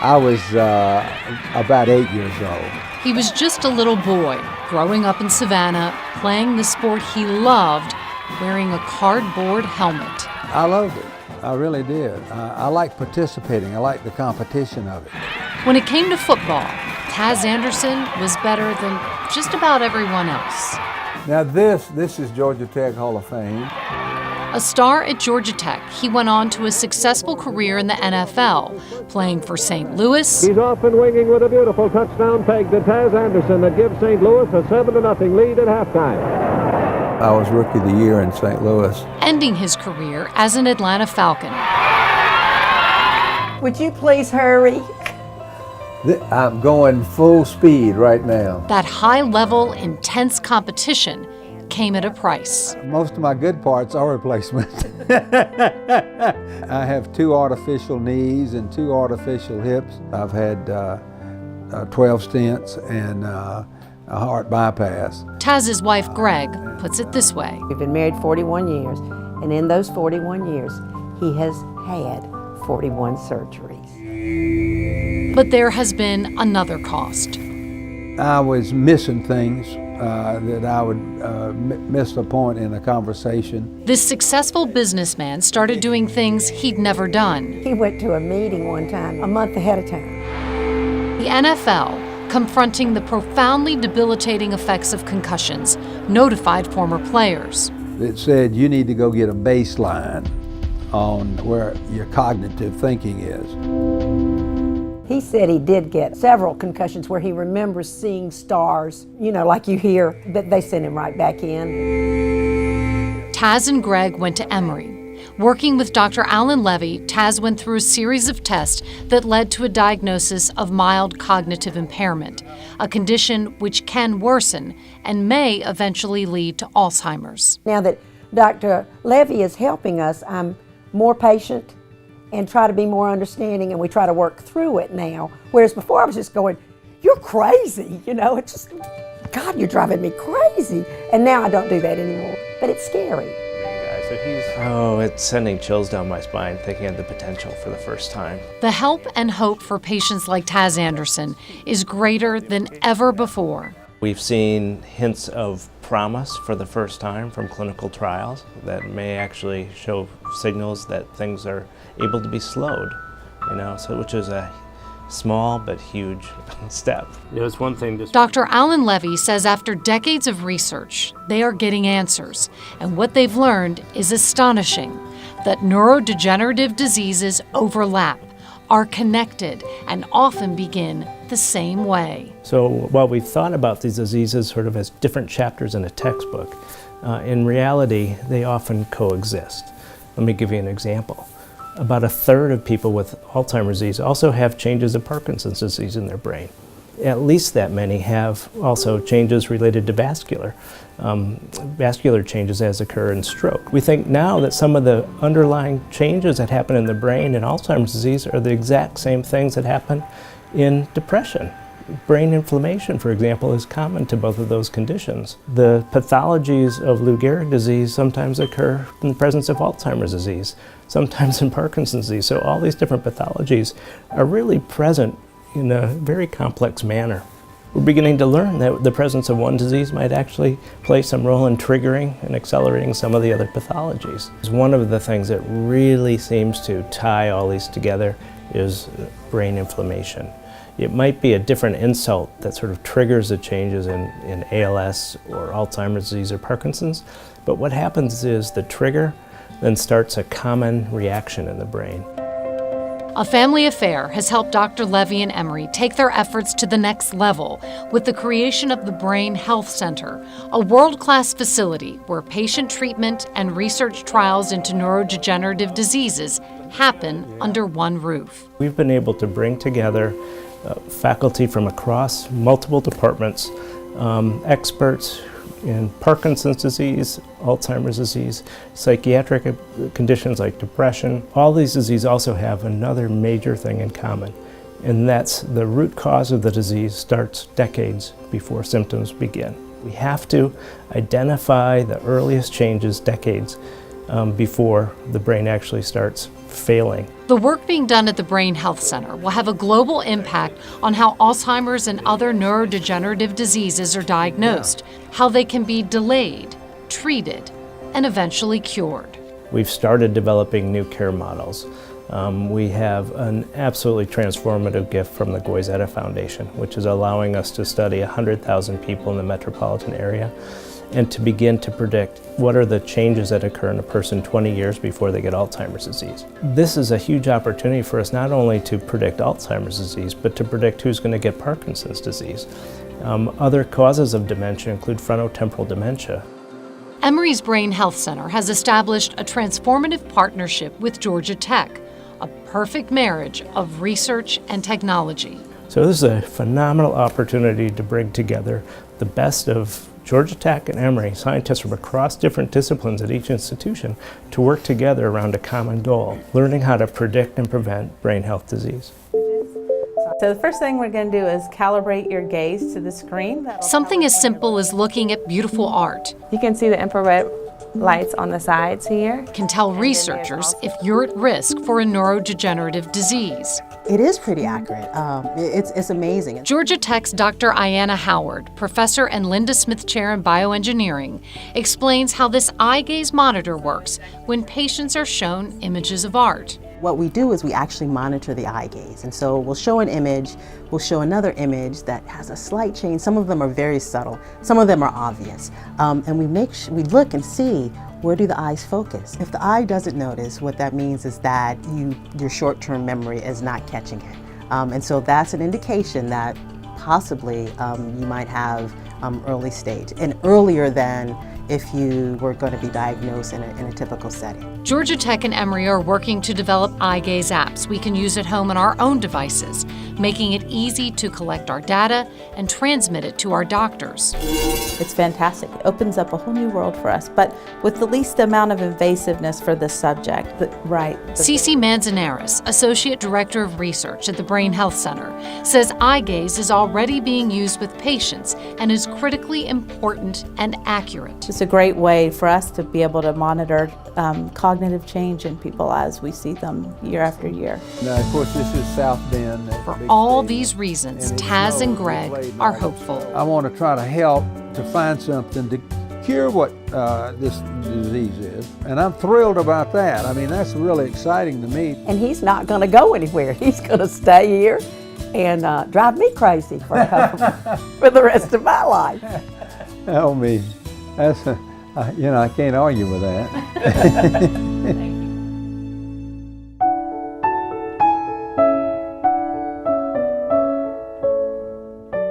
I was about 8 years old. He was just a little boy, growing up in Savannah, playing the sport he loved, wearing a cardboard helmet. I loved it. I really did. I liked participating. I liked the competition of it. When it came to football, Taz Anderson was better than just about everyone else. Now this is Georgia Tech Hall of Fame. A star at Georgia Tech, he went on to a successful career in the NFL, playing for St. Louis. He's off and winging with a beautiful touchdown peg to Taz Anderson that gives St. Louis a 7-0 lead at halftime. I was Rookie of the Year in St. Louis. Ending his career as an Atlanta Falcon. Would you please hurry? I'm going full speed right now. That high-level, intense competition came at a price. Most of my good parts are replacement. I have 2 artificial knees and 2 artificial hips. I've had 12 stents and a heart bypass. Taz's wife, Greg, puts it this way. We've been married 41 years, and in those 41 years, he has had 41 surgeries. But there has been another cost. I was missing things that I would miss the point in a conversation. This successful businessman started doing things he'd never done. He went to a meeting one time, a month ahead of time. The NFL, confronting the profoundly debilitating effects of concussions, notified former players. It said you need to go get a baseline on where your cognitive thinking is. He said he did get several concussions where he remembers seeing stars, you know, like you hear, but they sent him right back in. Taz and Greg went to Emory. Working with Dr. Alan Levy, Taz went through a series of tests that led to a diagnosis of mild cognitive impairment, a condition which can worsen and may eventually lead to Alzheimer's. Now that Dr. Levy is helping us, I'm more patient and try to be more understanding, and we try to work through it now. Whereas before I was just going, you're crazy, you know, it's just, God, you're driving me crazy. And now I don't do that anymore, but it's scary. It's sending chills down my spine thinking of the potential for the first time. The help and hope for patients like Taz Anderson is greater than ever before. We've seen hints of promise for the first time from clinical trials that may actually show signals that things are able to be slowed, which is a small but huge step. It's one thing to... Dr. Alan Levy says after decades of research, they are getting answers, and what they've learned is astonishing, that neurodegenerative diseases overlap, are connected, and often begin the same way. So while we've thought about these diseases sort of as different chapters in a textbook, in reality, they often coexist. Let me give you an example. About a third of people with Alzheimer's disease also have changes of Parkinson's disease in their brain. At least that many have also changes related to vascular changes as occur in stroke. We think now that some of the underlying changes that happen in the brain in Alzheimer's disease are the exact same things that happen in depression. Brain inflammation, for example, is common to both of those conditions. The pathologies of Lou Gehrig disease sometimes occur in the presence of Alzheimer's disease, sometimes in Parkinson's disease. So all these different pathologies are really present in a very complex manner. We're beginning to learn that the presence of one disease might actually play some role in triggering and accelerating some of the other pathologies. One of the things that really seems to tie all these together is brain inflammation. It might be a different insult that sort of triggers the changes in ALS or Alzheimer's disease or Parkinson's, but what happens is the trigger then starts a common reaction in the brain. A Family Affair has helped Dr. Levy and Emory take their efforts to the next level with the creation of the Brain Health Center, a world-class facility where patient treatment and research trials into neurodegenerative diseases happen under one roof. We've been able to bring together faculty from across multiple departments, experts in Parkinson's disease, Alzheimer's disease, psychiatric conditions like depression. All these diseases also have another major thing in common, and that's the root cause of the disease starts decades before symptoms begin. We have to identify the earliest changes decades before the brain actually starts failing. The work being done at the Brain Health Center will have a global impact on how Alzheimer's and other neurodegenerative diseases are diagnosed, how they can be delayed, treated, and eventually cured. We've started developing new care models. We have an absolutely transformative gift from the Goizetta Foundation, which is allowing us to study 100,000 people in the metropolitan area and to begin to predict what are the changes that occur in a person 20 years before they get Alzheimer's disease. This is a huge opportunity for us not only to predict Alzheimer's disease, but to predict who's going to get Parkinson's disease. Other causes of dementia include frontotemporal dementia. Emory's Brain Health Center has established a transformative partnership with Georgia Tech, a perfect marriage of research and technology. So this is a phenomenal opportunity to bring together the best of Georgia Tech and Emory, scientists from across different disciplines at each institution, to work together around a common goal, learning how to predict and prevent brain health disease. So the first thing we're going to do is calibrate your gaze to the screen. Something as simple as looking at beautiful art You can see the infrared lights on the sides here. can tell researchers if you're at risk for a neurodegenerative disease. It is pretty accurate. It's amazing. Georgia Tech's Dr. Ayanna Howard, professor and Linda Smith Chair in Bioengineering, explains how this eye gaze monitor works when patients are shown images of art. What we do is we actually monitor the eye gaze. And so we'll show an image, we'll show another image that has a slight change. Some of them are very subtle, some of them are obvious. And we look and see, where do the eyes focus? If the eye doesn't notice, what that means is that your short-term memory is not catching it. And so that's an indication that possibly you might have early stage, and earlier than if you were going to be diagnosed in a typical setting. Georgia Tech and Emory are working to develop eye gaze apps we can use at home on our own devices, making it easy to collect our data and transmit it to our doctors. It's fantastic. It opens up a whole new world for us, but with the least amount of invasiveness for the subject. Cece Manzanares, Associate Director of Research at the Brain Health Center, says eye gaze is already being used with patients and is critically important and accurate. It's a great way for us to be able to monitor cognitive change in people as we see them year after year. Now, of course, this is South Bend. For all these reasons, Taz and Greg are hopeful. I want to try to help to find something to cure what this disease is, and I'm thrilled about that. I mean, that's really exciting to me. And he's not going to go anywhere. He's going to stay here and drive me crazy for the rest of my life. Oh, me. That's, I can't argue with that.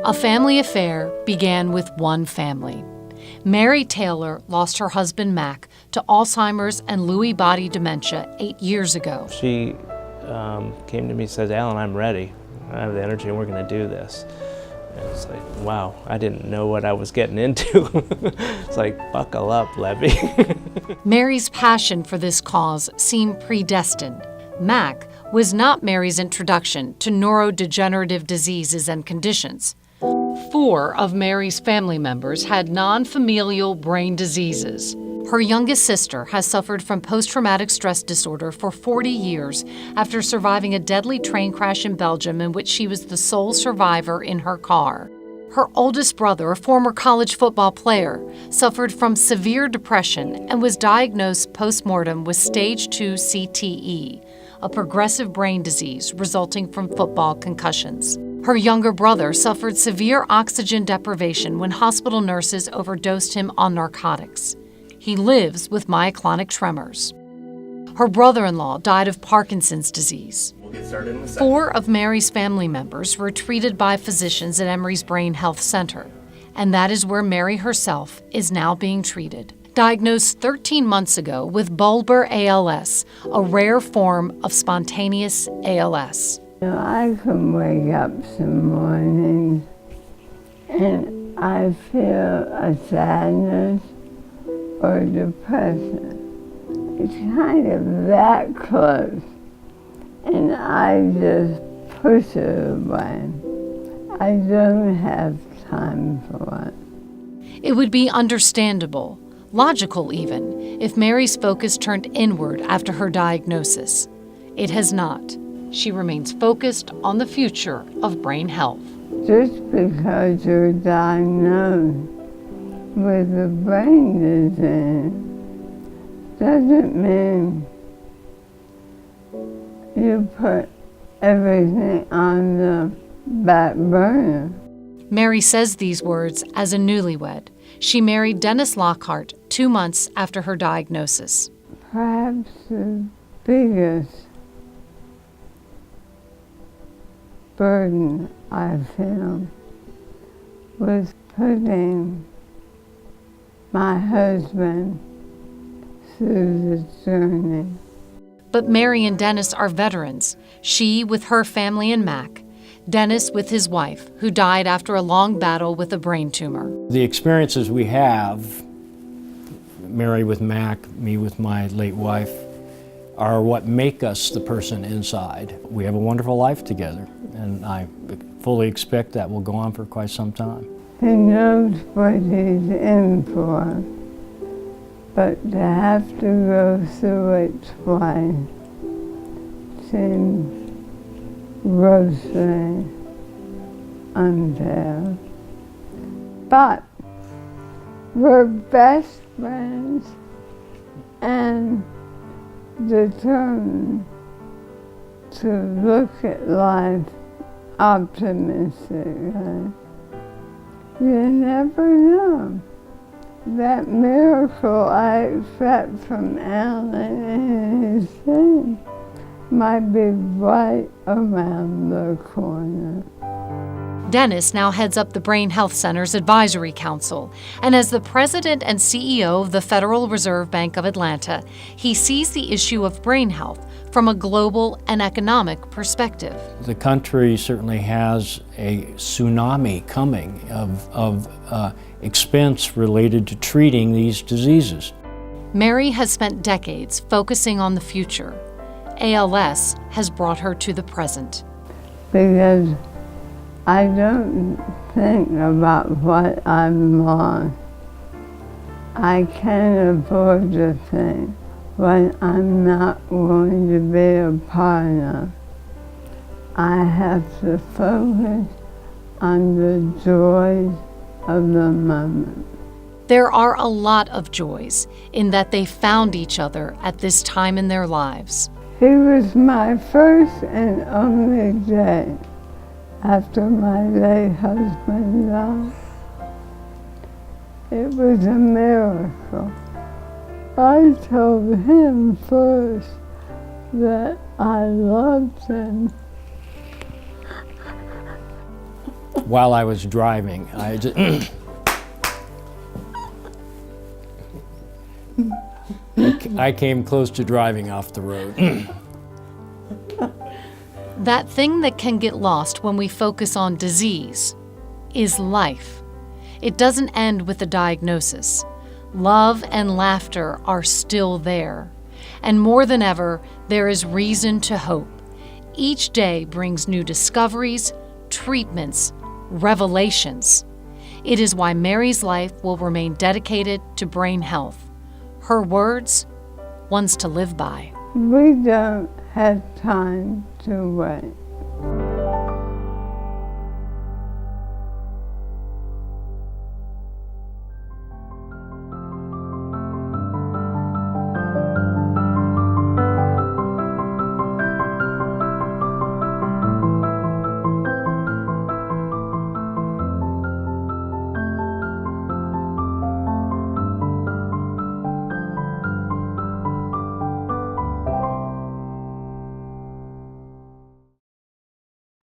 A family affair began with one family. Mary Taylor lost her husband Mac to Alzheimer's and Lewy body dementia 8 years ago. She came to me and said, "Alan, I'm ready. I have the energy and we're going to do this." And it's like, wow, I didn't know what I was getting into. It's like, buckle up, Levy. Mary's passion for this cause seemed predestined. Mac was not Mary's introduction to neurodegenerative diseases and conditions. 4 of Mary's family members had non-familial brain diseases. Her youngest sister has suffered from post-traumatic stress disorder for 40 years after surviving a deadly train crash in Belgium in which she was the sole survivor in her car. Her oldest brother, a former college football player, suffered from severe depression and was diagnosed post-mortem with stage 2 CTE, a progressive brain disease resulting from football concussions. Her younger brother suffered severe oxygen deprivation when hospital nurses overdosed him on narcotics. He lives with myoclonic tremors. Her brother-in-law died of Parkinson's disease. We'll get started in a second. 4 of Mary's family members were treated by physicians at Emory's Brain Health Center, and that is where Mary herself is now being treated. Diagnosed 13 months ago with bulbar ALS, a rare form of spontaneous ALS. I can wake up some mornings and I feel a sadness or depression. It's kind of that close, and I just push it away. I don't have time for it. It would be understandable. logical even, if Mary's focus turned inward after her diagnosis. It has not. She remains focused on the future of brain health. Just because you're diagnosed with a brain disease doesn't mean you put everything on the back burner. Mary says these words as a newlywed. She married Dennis Lockhart 2 months after her diagnosis. Perhaps the biggest burden I feel was putting my husband through the journey. But Mary and Dennis are veterans, she with her family in Mac, Dennis with his wife, who died after a long battle with a brain tumor. The experiences we have, Mary with Mac, me with my late wife, are what make us the person inside. We have a wonderful life together, and I fully expect that will go on for quite some time. He knows what he's in for, but to have to go through it twice seems grossly unfair. But we're best friends and determined to look at life optimistically. You never know. That miracle I expect from Alan and his team might be right around the corner. Dennis now heads up the Brain Health Center's Advisory Council, and as the president and CEO of the Federal Reserve Bank of Atlanta, he sees the issue of brain health from a global and economic perspective. The country certainly has a tsunami coming of expense related to treating these diseases. Mary has spent decades focusing on the future. ALS has brought her to the present. Because I don't think about what I've lost. I can't afford to think what I'm not going to be a part of. I have to focus on the joys of the moment. There are a lot of joys in that they found each other at this time in their lives. He was my first and only day after my late husband died. It was a miracle. I told him first that I loved him. While I was driving, I came close to driving off the road. That thing that can get lost when we focus on disease is life. It doesn't end with the diagnosis. Love and laughter are still there. And more than ever, there is reason to hope. Each day brings new discoveries, treatments, revelations. It is why Mary's life will remain dedicated to brain health. Her words, ones to live by. We don't have time to wait.